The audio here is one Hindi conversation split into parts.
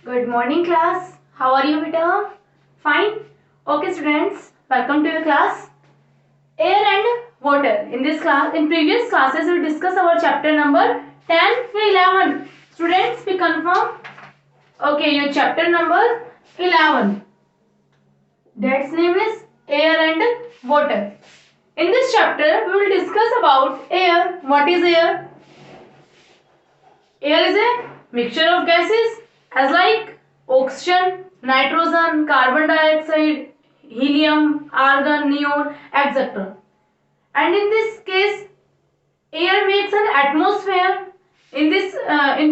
Good morning class. How are you beta? Fine. Okay students, welcome to your class. Air and water. In previous classes we discussed our chapter number 10 to 11. Students, we confirm. Okay, your chapter number 11. That's name is air and water. In this chapter we will discuss about air. What is air? Air is a mixture of gases as like oxygen, nitrogen, carbon dioxide, helium, argon, neon, etc. And in this case, air makes an atmosphere. In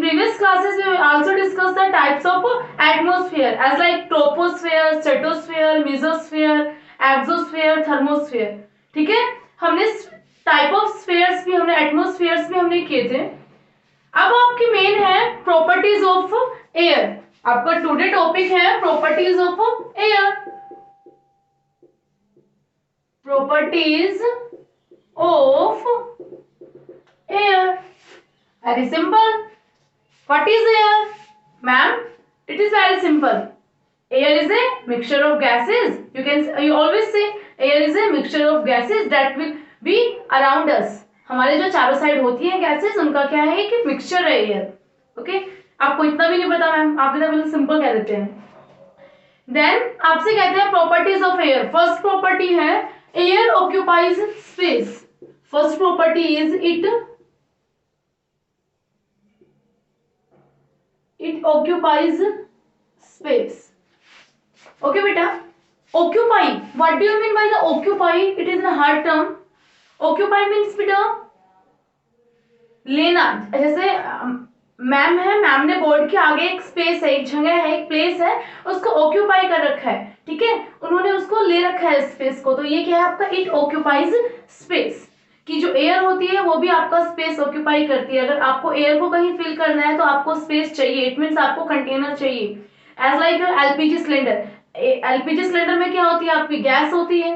previous classes, we will also discuss the types of atmosphere as like troposphere, stratosphere, mesosphere, exosphere, thermosphere. ठीक है, हमने टाइप ऑफ स्फीयर्स भी हमने एटमोस्फियर्स भी हमने किए थे. अब आपकी मेन है प्रॉपर्टीज ऑफ एयर. आपका टुडे टॉपिक है properties of air. Properties of air. Very simple. What is air ma'am? It is very simple. Air is a mixture of gases. You always say air is a mixture of gases that will be around us. हमारे जो चारों साइड होती है गैसेस, उनका क्या है कि मिक्सचर है एयर. ओके, आपको इतना भी नहीं पता मैम, आप इतना बिल्कुल सिंपल कह देते हैं. देन आपसे कहते हैं properties of air. First property है air occupies space. First property is it occupies space. Okay बेटा, occupy, what do you mean by the occupy? It is a hard term. Occupy means बेटा लेना. जैसे मैम है, मैम ने बोर्ड के आगे एक स्पेस है, एक जगह है, एक प्लेस है, उसको ऑक्यूपाई कर रखा है. ठीक है, उन्होंने उसको ले रखा है स्पेस को. तो ये क्या है आपका? It occupies space. कि जो एयर होती है वो भी आपका स्पेस ऑक्यूपाई करती है. अगर आपको एयर को कहीं फिल करना है तो आपको स्पेस चाहिए. इट मीन्स आपको कंटेनर चाहिए. As like LPG cylinder. LPG cylinder में क्या होती है? आपकी गैस होती है.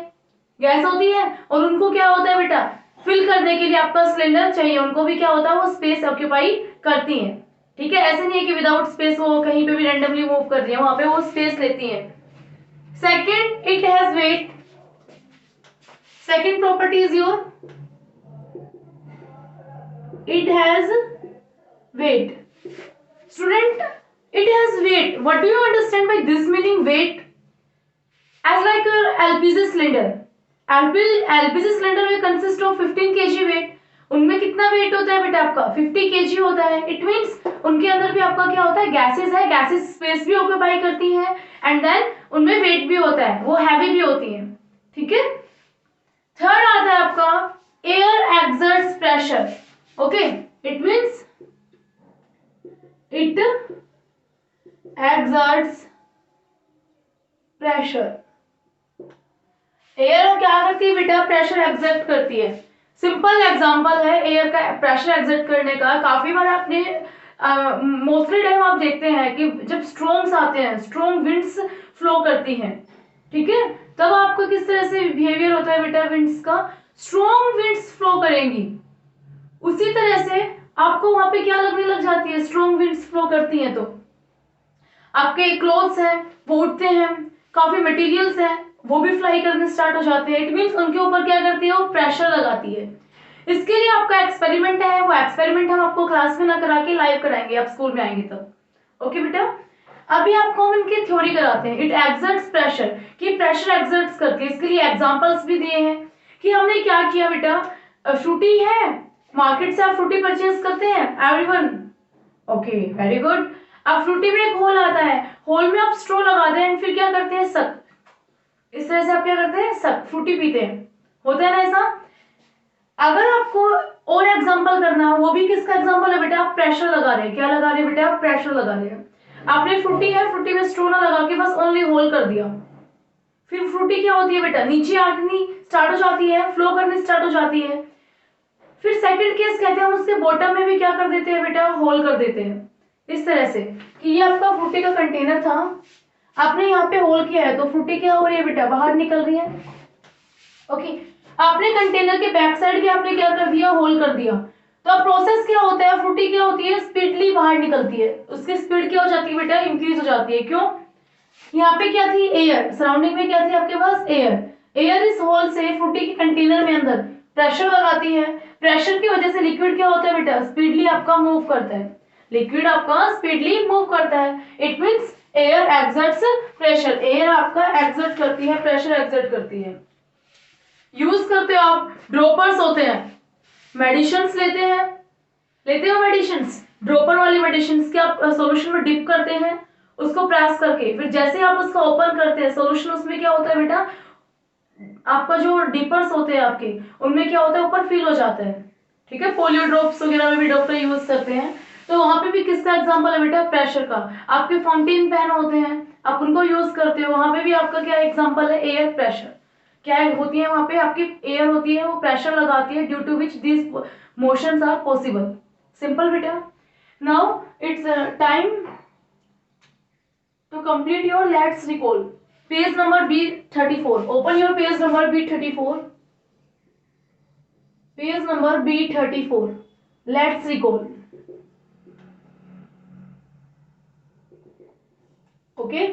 गैस होती है और उनको क्या होता है बेटा? फिल करने के लिए आपका सिलेंडर चाहिए. उनको भी क्या होता है? वो स्पेस ऑक्यूपाई करती हैं. ठीक है, ऐसे नहीं है कि विदाउट स्पेस वो कहीं पे भी रैंडमली मूव कर रही है, वहां पे वो स्पेस लेती हैं. Second, it has weight. Second property is your it has weight. Student, it has weight. What do you understand by this meaning weight? As like your LPG cylinder. LPG cylinder में कंसिस्ट ऑफ 15 kg वेट. उनमें कितना वेट होता है बेटा आपका? 50 kg होता है. इट मीन्स उनके अंदर भी आपका क्या होता है? गैसेस है. गैसेस स्पेस भी ऑक्यूपाई करती हैं एंड देन उनमें वेट भी होता है, वो हैवी भी होती हैं. ठीक है. थर्ड आता है आपका air exerts pressure. Okay, it means it exerts pressure. Air क्या करती है बेटा? प्रेशर एक्सर्ट करती है. सिंपल एग्जांपल है एयर का प्रेशर एक्सर्ट करने का. काफी बार आपने मोस्टली टाइम आप देखते हैं कि जब स्ट्रॉम्स आते हैं, स्ट्रॉन्ग विंड्स फ्लो करती हैं, ठीक है, तब आपको किस तरह से बिहेवियर होता है बेटा विंड्स का? स्ट्रॉन्ग विंड्स फ्लो करेंगी, उसी तरह से आपको वहां पे क्या लगने लग जाती है? स्ट्रॉन्ग विंड्स फ्लो करती हैं तो आपके क्लोथ्स हैं वो उड़ते हैं, काफी मटेरियल्स हैं वो भी फ्लाई करने स्टार्ट हो जाते हैं. इट मीन्स उनके ऊपर क्या करती है? वो प्रेशर लगाती है. इसके लिए आपका एक्सपेरिमेंट है, वो एक्सपेरिमेंट हम आपको क्लास में ना करा के लाइव कराएंगे, आप स्कूल में आएंगे तब. ओके बेटा, अभी आपको हम इनकी थ्योरी कराते हैं. इट एक्सर्ट्स प्रेशर, कि प्रेशर एक्सर्ट्स करती है. इसके लिए एग्जांपल्स भी दिए हैं कि हमने क्या किया बेटा. फ्रूटी है, मार्केट से आप फ्रूटी परचेज करते हैं एवरीवन. Okay, very good. अब फ्रूटी में एक होल आता है, होल में आप स्ट्रॉ लगाते हैं फिर क्या करते हैं? सक. इस तरह से आप क्या करते हैं? सक, फ्रूटी पीते हैं. होता है ना ऐसा? अगर आपको और एग्जांपल करना है, वो भी किसका एग्जांपल है बेटा? आप प्रेशर लगा रहे हैं. क्या लगा रहे हैं बेटा? आप प्रेशर लगा रहे हैं. आपने फ्रूटी है, फ्रूटी में स्ट्रॉ ना लगा के बस ओनली होल कर दिया. फिर फ्रूटी क्या होती है बेटा? नीचे आनी स्टार्ट हो जाती है, फ्लो करनी स्टार्ट हो जाती है. फिर सेकंड केस कहते हैं हम उसके बॉटम में भी क्या कर देते हैं बेटा? होल कर देते हैं. इस तरह से कि ये आपका फ्रूटी का कंटेनर था, आपने यहाँ पे होल किया है तो फ्रूटी क्या हो रही है बेटा? बाहर निकल रही है. ओके, आपने कंटेनर के बैक साइड भी आपने क्या कर दिया? होल कर दिया. तो अब प्रोसेस क्या होता है, फ्रूटी क्या होती है, स्पीडली बाहर निकलती है, उसकी स्पीड क्या हो जाती है बेटा, इंक्रीज हो जाती है। क्यों, यहाँ पे क्या थी, एयर, सराउंडिंग में क्या थी आपके पास, एयर। एयर इस होल से फ्रूटी के कंटेनर में अंदर प्रेशर लगाती है, प्रेशर की वजह से लिक्विड क्या होता है बेटा, स्पीडली आपका मूव करता है, लिक्विड आपका स्पीडली मूव करता है। It means air exerts pressure, air आपका एक्सर्ट करती है, प्रेशर एक्सर्ट करती है। यूज करते हो आप, ड्रॉपर्स होते हैं, मेडिसिन्स लेते हो मेडिसिन्स, ड्रॉपर वाली मेडिसिन्स के आप सॉल्यूशन में डिप करते हैं, उसको प्रेस करके फिर जैसे आप उसको ओपन करते हैं सॉल्यूशन, उसमें क्या होता है बेटा, आपका जो डिपर्स होते हैं आपके, उनमें क्या होता है, ऊपर फिल हो जाता है। ठीक है, पोलियो ड्रॉप्स वगैरह में भी डॉक्टर यूज करते हैं। तो वहां पे भी किसका एग्जांपल है बेटा, प्रेशर का। आपके फाउंटेन पेन होते हैं, आप उनको यूज करते हो, वहां पे भी आपका क्या एग्जांपल है, एयर प्रेशर। क्या होती है वहां पे आपकी, एयर होती है, वो प्रेशर लगाती है, due to which this motions are possible. Simple बेटा। Now it's time to complete your let's recall. Page number B34, open your page number B34, page number B34, let's recall. Okay,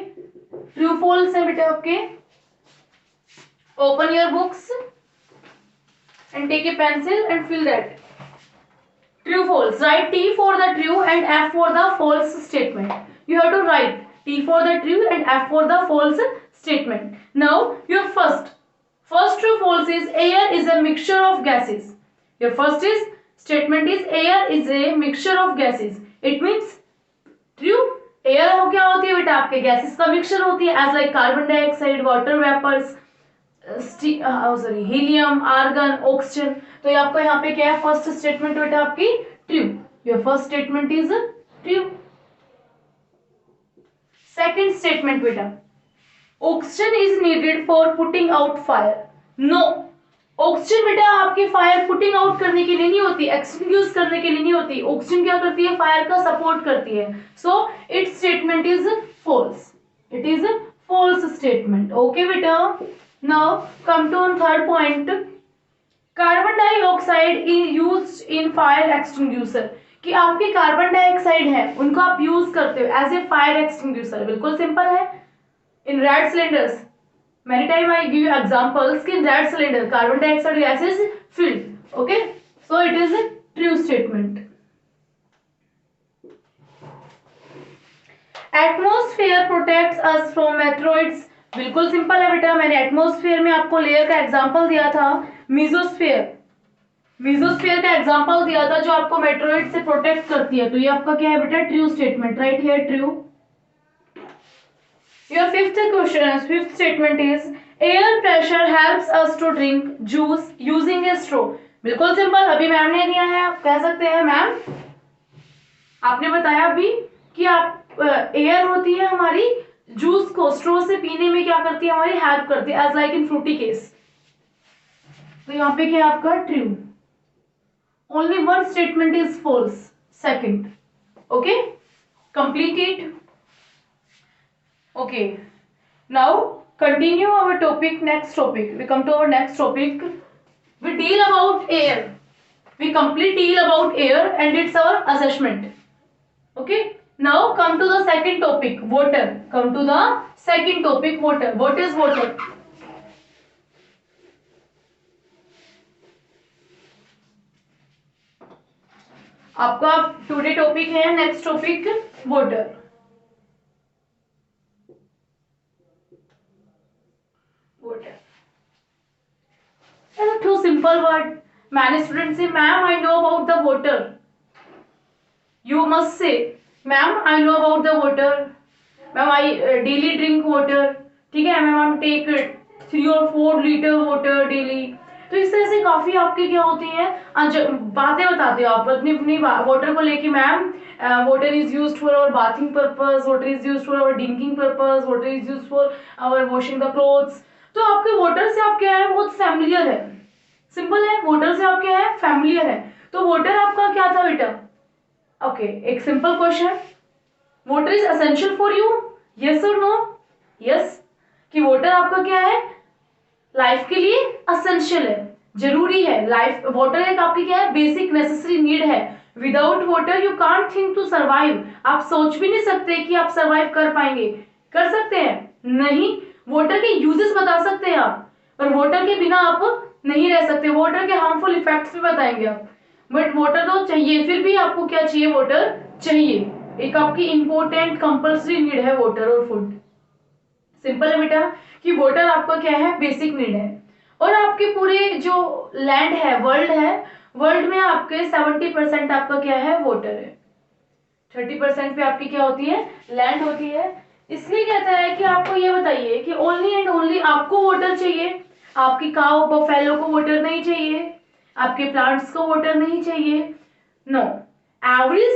true false है बेटा आपके। Open your books and take a pencil and fill that. True false, write T for the true and F for the false statement. You have to write T for the true and F for the false statement. Now your first true false is air is a mixture of gases. Your first is statement is air is a mixture of gases. It means true. Air हो क्या होती है बेटा, आपके गैसेस का मिक्सचर होती है, as like carbon dioxide, water vapours, sorry helium, argon, oxygen. तो ये आपको यहाँ पे क्या है, फर्स्ट स्टेटमेंट बेटा आपकी true. Your first statement is true. Second statement बेटा, oxygen is needed for putting out fire. No, oxygen बेटा आपकी फायर पुटिंग आउट करने के लिए नहीं होती, एक्सटिंग्विश करने के लिए नहीं होती। ऑक्सीजन क्या करती है, फायर का सपोर्ट करती है। So it's statement is false, it is false statement. Okay बेटा। Now come to third point, carbon dioxide is used in fire extinguisher. कि आपके कार्बन डाइऑक्साइड है, उनको आप यूज करते हो एज ए फायर एक्सटिंग्विशर। बिल्कुल सिंपल है। In red cylinders, many time I give you examples in red cylinder carbon dioxide gas is filled. Okay, so it is a true statement. Atmosphere protects us from meteoroids. बिल्कुल सिंपल है बेटा, मैंने एटमोस्फेयर में आपको लेयर का एग्जांपल दिया था, मीजोस्फेयर, मीजोस्फेयर का एग्जांपल दिया था जो आपको मेटेरोइड से प्रोटेक्ट करती है। तो ये आपका क्या है बेटा, true statement. Right here true. Your fifth statement is air pressure helps us to drink juice using a straw. बिल्कुल सिंपल, अभी मैम ने दिया है, आप कह सकते हैं मैम आपने बताया अभी कि आप एयर होती है हमारी, जूस को स्ट्रो से पीने में क्या करती है, हमारी हेल्प करती है, as like in Frooti case. तो यहाँ पे क्या आपका true. Only one statement is false, second. Okay, complete it. Okay, now continue our topic, next topic. We come to our next topic. We deal about air. We complete deal about air and it's our assessment. Okay, now come to the second topic, water. Come to the second topic, water. What is water? आपका टुडे टॉपिक है, next topic water. Two simple word. Many students say, "Ma'am, I know about the water." You must say, "Ma'am, I know about the water. Ma'am, I daily drink water." ठीक है, ma'am, I take 3 or 4 liter water daily. तो इस तरह से काफी आपके क्या होती हैं, बातें बताते हो आप अपनी अपनी वाटर को लेके। Ma'am, water is used for our bathing purpose, water is used for our drinking purpose, water is used for our washing the clothes. तो आपके वाटर से आप क्या है, बहुत फैमिलियर है। सिंपल है, वाटर से आप क्या है, फैमिलियर है। तो वाटर आपका क्या था बेटा? ओके, एक simple question, water is essential for you, yes और नो? यस, कि वाटर आपका क्या है, लाइफ के लिए एसेंशियल है। जरूरी है। लाइफ वाटर एक आपकी क्या है, बेसिक नेसेसरी नीड है। Without water you can't think to survive. आप सोच भी नहीं सकते कि आप सर्वाइव कर पाएंगे। कर सकते हैं? नहीं। वाटर के यूजेस बता सकते हैं आप, पर वाटर के बिना आप नहीं रह सकते। वाटर के हार्मफुल इफेक्ट्स भी बताएंगे आप, बट वाटर तो चाहिए। फिर भी आपको क्या चाहिए? वाटर चाहिए। एक आपकी इंपॉर्टेंट कंपल्सरी नीड है वाटर और फूड। सिंपल है बेटा कि वाटर आपका क्या है, बेसिक नीड है। और आपके पूरे जो लैंड है, वर्ल्ड है, वर्ल्ड में आपके 70% आपका क्या है, वाटर है। 30% पे आपकी क्या होती है, लैंड होती है। इसलिए कहता है कि आपको ये बताइए कि ओनली एंड ओनली आपको वाटर चाहिए। आपकी काऊ बफेलो को वाटर नहीं चाहिए, आपके प्लांट्स को वाटर नहीं चाहिए। No, every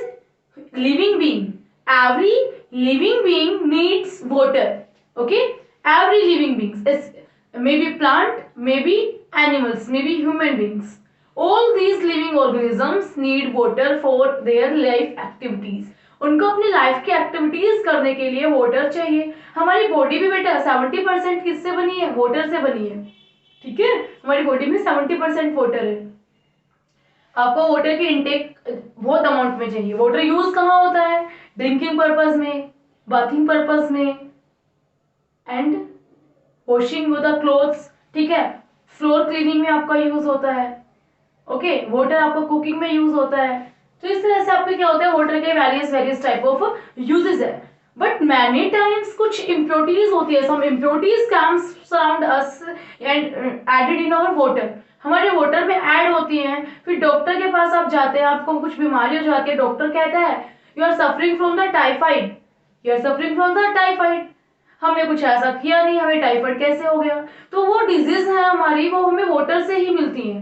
living being, every living being needs water. Okay, every living beings is maybe plant, maybe animals, maybe human beings. All these living organisms need water for their life activities. उनको अपनी लाइफ की एक्टिविटीज करने के लिए वाटर चाहिए। हमारी बॉडी भी बेटा 70% किससे बनी है, वाटर से बनी है। ठीक है, हमारी बॉडी में 70% वाटर है। आपको वाटर की इनटेक बहुत अमाउंट में चाहिए। वाटर यूज कहाँ होता है? ड्रिंकिंग पर्पस में, बाथिंग पर्पस में, एंड वॉशिंग द क्लोथ्स। ठीक है, फ्लोर क्लीनिंग में आपका यूज होता है। ओके, वाटर आपका कुकिंग में यूज होता है। तो इस तरह से आपके क्या होता है, वाटर के वेरियस टाइप ऑफ यूजेस है। बट मैनी टाइम्स कुछ इम्प्योरिटीज होती है, some impurities comes surround us and added in our water. हमारे वाटर में ऐड होती हैं। फिर डॉक्टर के पास आप जाते हैं, आपको कुछ बीमारी हो जाती है, डॉक्टर कहता है you are suffering from the typhoid, you are suffering from the typhoid. हमने कुछ ऐसा किया नहीं, हमें टाइफाइड कैसे हो गया? तो वो डिजीज है हमारी, वो हमें वाटर से ही मिलती है।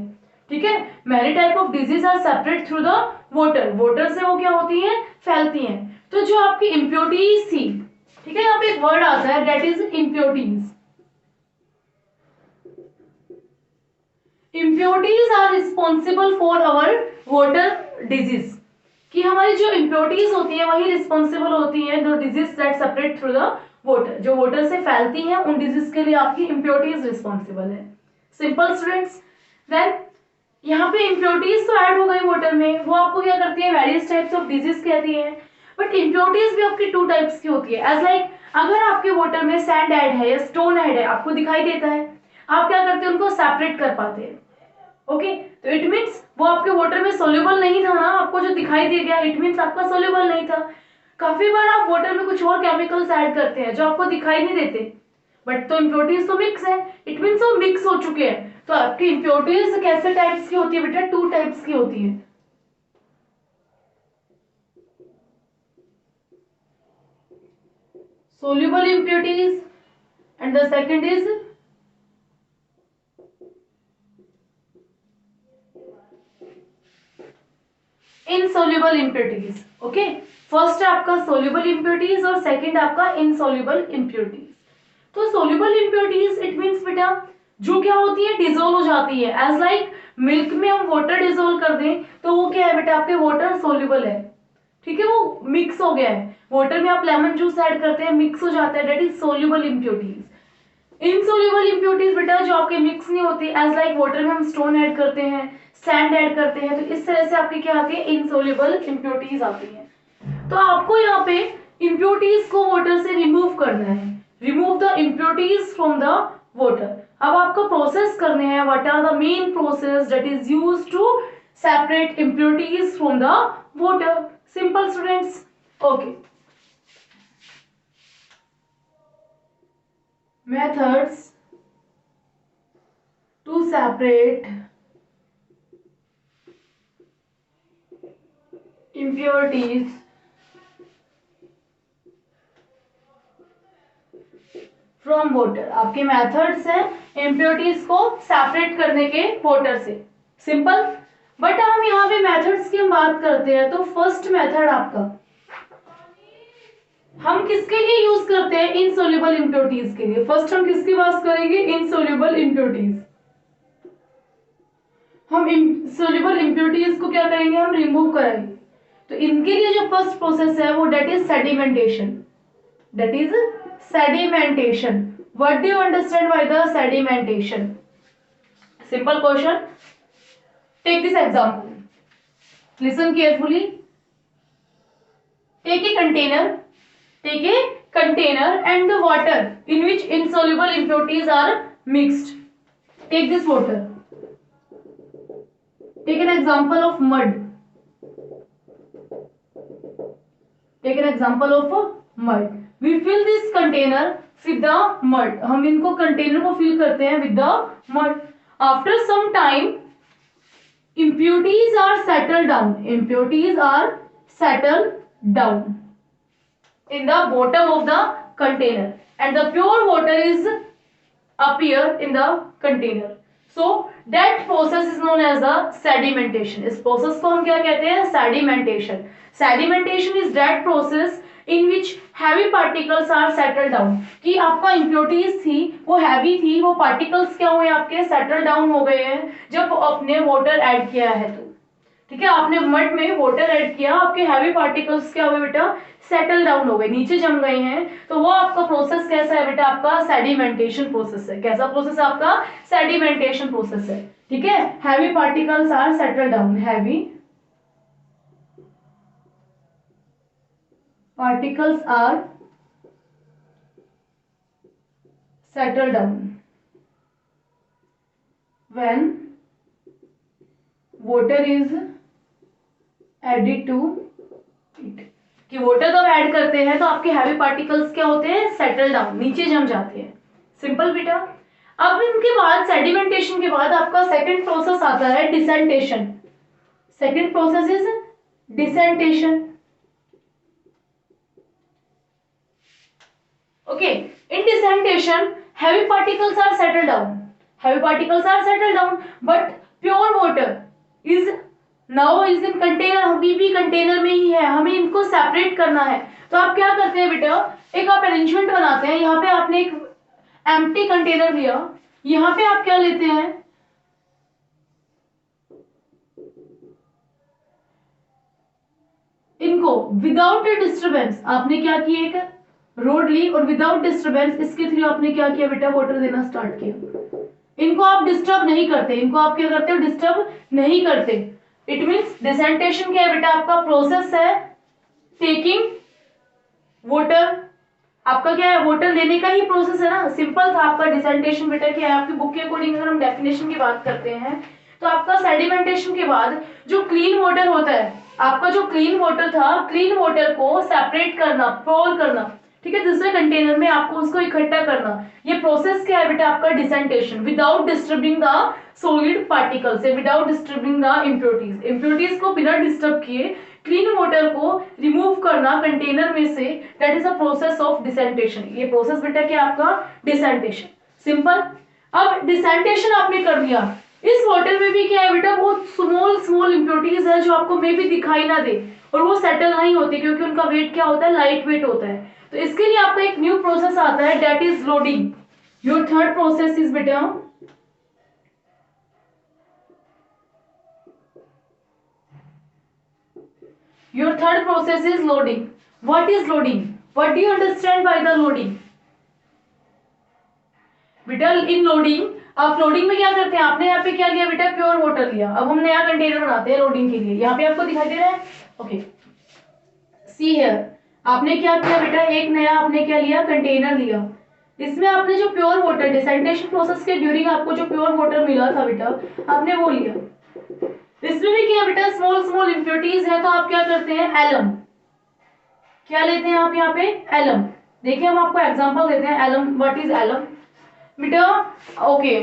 ठीक है, many type of disease are separate through the water. Water से वो क्या होती है, फैलती हैं। तो जो आपकी इम्प्योरिटीज थी, ठीक है, यहाँ पे एक वर्ड आता है that is impurities. Impurities are responsible for our water disease. कि हमारी जो इम्प्योरिटीज होती है वही रिस्पॉन्सिबल होती है जो disease that separate through the water, जो वाटर से फैलती हैं, उन डिजीज के लिए आपकी इम्प्योरिटीज रिस्पॉन्सिबल है। Simple students. देन यहाँ पे इम्प्योरिटीज तो ऐड हो गई वाटर में, वो आपको क्या करती है, वेरियस टाइप्स ऑफ डिजीज कहती है। बट इम्प्योरिटीज भी आपकी टू टाइप्स की होती है। एज लाइक अगर आपके वाटर में सैंड ऐड है या स्टोन ऐड है, आपको दिखाई देता है, आप क्या करते हैं, उनको सेपरेट कर पाते हैं। ओके, तो इट मीन्स वो आपके वाटर में सोल्यूबल नहीं था ना, आपको जो दिखाई दे गया इट मीन्स आपका सोल्यूबल नहीं था। काफी बार आप वाटर में कुछ और केमिकल्स ऐड करते हैं जो आपको दिखाई नहीं देते, बट तो इम्प्योरिटीज तो मिक्स है, इट मीन्स वो मिक्स हो चुके हैं। तो आपकी इम्प्योरिटीज कैसे टाइप्स की होती है बेटा, टू टाइप्स की होती है। Soluble impurities and the second is insoluble impurities. Okay, first है आपका सोल्यूबल इम्प्योरिटीज और सेकंड आपका इनसोल्यूबल इम्प्योरिटीज। तो सोल्यूबल इम्प्योरिटीज इट मीन्स बेटा जो क्या होती है, डिजोल्व हो जाती है। एज लाइक मिल्क में हम वाटर डिजोल्व कर दें तो वो क्या है बेटा, आपके वाटर सोल्यूबल है। ठीक है, वो मिक्स हो गया है, वाटर में आप लेमन जूस ऐड करते हैं, मिक्स हो जाता है, that is soluble impurities. Insoluble impurities बेटा जो आपके मिक्स नहीं होती, एज लाइक वाटर में हम स्टोन ऐड करते हैं, सैंड ऐड करते हैं, तो इस तरह से आपकी क्या आती है, इनसोल्यूबल इम्प्योरिटीज आती है। तो आपको यहाँ पे इम्प्योरिटीज को वाटर से रिमूव करना है, remove the impurities from the water. अब आपको प्रोसेस करने हैं, what are the main process that is used to separate impurities from the water. Simple students. Okay, methods to separate impurities from water। आपके मेथड्स हैं impurities को सेपरेट करने के वाटर से। सिंपल। बट हम यहाँ पे मेथड्स की हम बात करते हैं तो फर्स्ट मेथड आपका हम किसके लिए यूज करते हैं, इनसोल्यूबल इम्प्योरिटीज के लिए। फर्स्ट हम किसकी बात करेंगे, इनसोल्यूबल इम्प्योरिटीज। हम इनसोल्यूबल इम्प्योरिटीज को क्या करेंगे, हम रिमूव करेंगे। तो इनके लिए जो फर्स्ट प्रोसेस है वो that is sedimentation, that is sedimentation. What do you understand by the sedimentation? Simple question. Take this example. Listen carefully. Take a container and the water in which insoluble impurities are mixed. Take this water. Take an example of mud. Take an example of mud. We fill this container with the mud. हम इनको कंटेनर को fill करते हैं with the mud. After some time, impurities are settled down. Impurities are settled down in the bottom of the container, and the pure water is appear in the container. So that process is known as the sedimentation. इस process को हम क्या कहते हैं? Sedimentation. Sedimentation is that process in which heavy particles are settled down. कि आपका impurities थी, वो heavy थी, वो particles क्या हुए आपके settle down हो गए हैं जब आपने water add किया है तो, ठीक है, आपने मड में वाटर ऐड किया, आपके हैवी पार्टिकल्स क्या हुए बेटा? सेटल डाउन हो गए, नीचे जम गए हैं, तो वो आपका प्रोसेस कैसा है बेटा? आपका सेडिमेंटेशन प्रोसेस है. कैसा प्रोसेस है आपका? सेडिमेंटेशन प्रोसेस है. ठीक है, heavy particles are settle down. Heavy particles are settle down when water is added to it. कि वाटर जब ऐड करते हैं तो आपके हैवी पार्टिकल्स क्या होते हैं? सेटल डाउन, नीचे जम जाते हैं. सिंपल बेटा. अब इनके बाद सेडिमेंटेशन के बाद आपका सेकंड प्रोसेस आता है decantation. Second process is decantation. Okay, in decantation heavy particles are settled down. Heavy particles are settled down, but pure water is now is in container. अभी भी कंटेनर में ही है, हमें इनको सेपरेट करना है. तो आप क्या करते हैं बेटा? एक आप अरेंजमेंट बनाते हैं. यहाँ पे आपने एक एम्प्टी कंटेनर लिया, यहाँ पे आप क्या लेते हैं? इनको विदाउट डिस्टर्बेंस आपने क्या किया? एक रोड ली और विदाउट डिस्टर्बेंस इसके थ्रू आपने क्या किया बेटा? वाटर देना स्टार्ट किया. इनको आप डिस्टर्ब नहीं करते. इनको आप क्या करते हो? डिस्टर्ब नहीं करते. इट मीन्स डिसेंटेशन क्या है बेटा? आपका प्रोसेस है टेकिंग वाटर. आपका क्या है? वाटर लेने का ही प्रोसेस है ना. सिंपल था आपका डिसेंटेशन बेटा. क्या है आपकी बुक के अकॉर्डिंग अगर हम डेफिनेशन की बात करते हैं तो आपका सेडिमेंटेशन के बाद जो क्लीन वाटर होता है, आपका जो क्लीन वाटर था, क्लीन वाटर को सेपरेट करना, पोर करना, ठीक है, दूसरे कंटेनर में आपको उसको इकट्ठा करना. ये प्रोसेस क्या है बेटा? आपका decantation. Without disturbing the solid particles, without disturbing the impurities. Impurities को बिना डिस्टर्ब किए क्लीन वाटर को रिमूव करना कंटेनर में से, that is a process of decantation. ये प्रोसेस बेटा क्या आपका? डिसेंटेशन. सिंपल. अब डिसेंटेशन आपने कर लिया. इस वाटर में भी क्या है बेटा? बहुत स्मॉल स्मॉल इम्प्योरिटीज है जो आपको मे भी दिखाई ना दे और वो सेटल नहीं होती क्योंकि उनका वेट क्या होता है? लाइट वेट होता है. तो इसके लिए आपका एक न्यू प्रोसेस आता है, that is loading. Your third process is बेटा your third process is loading. What is loading? What do you understand by the loading? बेटा इन लोडिंग, आप लोडिंग में क्या करते हैं? आपने यहाँ पे क्या लिया बेटा? प्योर वाटर लिया. अब हम नया कंटेनर बनाते हैं लोडिंग के लिए. यहाँ पे आपको दिखाई दे रहा है? Okay, see here. आपने क्या किया बेटा? एक नया आपने क्या लिया? कंटेनर लिया. इसमें आपने जो प्योर वाटर डिसेंटेशन प्रोसेस के ड्यूरिंग आपको जो प्योर वाटर मिला था बेटा, आपने वो लिया. इसमें भी क्या बेटा? स्मॉल स्मॉल इम्प्योरिटीज है, तो आप क्या करते हैं? एलम. क्या लेते हैं आप यहाँ पे? एलम. देखिए हम आपको एग्जांपल देते हैं. एलम, व्हाट इज एलम बेटा? Okay,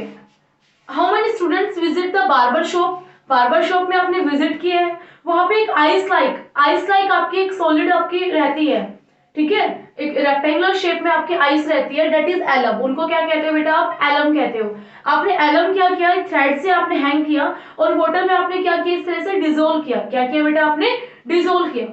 how many students visit the barber shop? Barber shop में आपने विजिट किया है, वहां पे एक आइस लाइक आपकी एक सॉलिड आपकी रहती है, ठीक है, एक रेक्टेंगुलर शेप में आपकी आइस रहती है, दैट इज एलम. उनको क्या कहते हो बेटा? आप एलम कहते हो. आपने एलम क्या किया? थ्रेड से आपने हैंग किया और वाटर में आपने क्या किया? इस तरह से डिसोल्व किया. क्या किया बेटा? आपने डिसोल्व किया.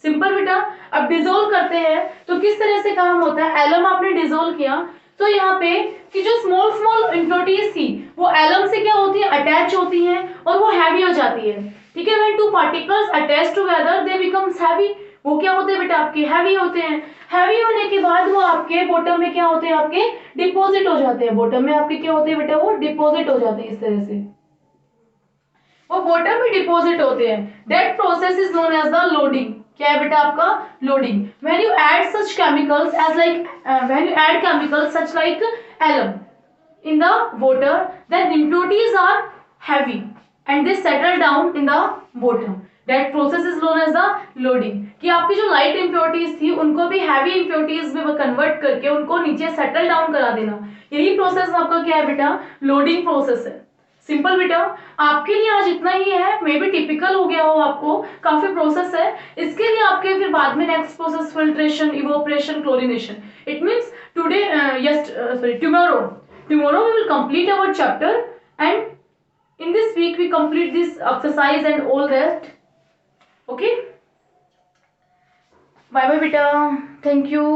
सिंपल बेटा. अब डिसोल्व करते हैं तो किस तरह से काम होता है? एलम आपने डिसोल्व किया तो यहाँ पे कि जो स्मॉल स्मॉल इम्प्योरिटीज थी वो एलम से क्या होती है? अटैच होती हैं और वो हैवी हो जाती है. ठीक है, when two particles attach together they becomes heavy. वो क्या होते हैं बेटा, आपके हैवी होते हैं। हैवी होने के बाद वो आपके बॉटम में क्या होते हैं, आपके डिपॉजिट हो जाते हैं। बॉटम में आपके क्या होते हैं बेटा, वो डिपॉजिट हो जाते हैं इस तरह से, वो बॉटम में डिपॉजिट होते हैं। That process is known as the loading. क्या है बेटा आपका, loading. When you add such chemicals as like when you add chemicals such like alum in the water, then impurities are heavy and they settle down in the bottom. That process is known as the loading. कि आपकी जो लाइट impurities थी उनको भी हैवी impurities में कन्वर्ट करके उनको नीचे सेटल डाउन करा देना, यही प्रोसेस आपका क्या है बेटा, लोडिंग प्रोसेस है। सिंपल बेटा, आपके लिए आज इतना ही है, मे बी टिपिकल हो गया हो आपको, काफी प्रोसेस है। इसके लिए आपके फिर बाद में next process filtration, evaporation, chlorination. It means today tomorrow we will complete our chapter, and in this week we complete this exercise and all that. Okay, bye bye beta, thank you.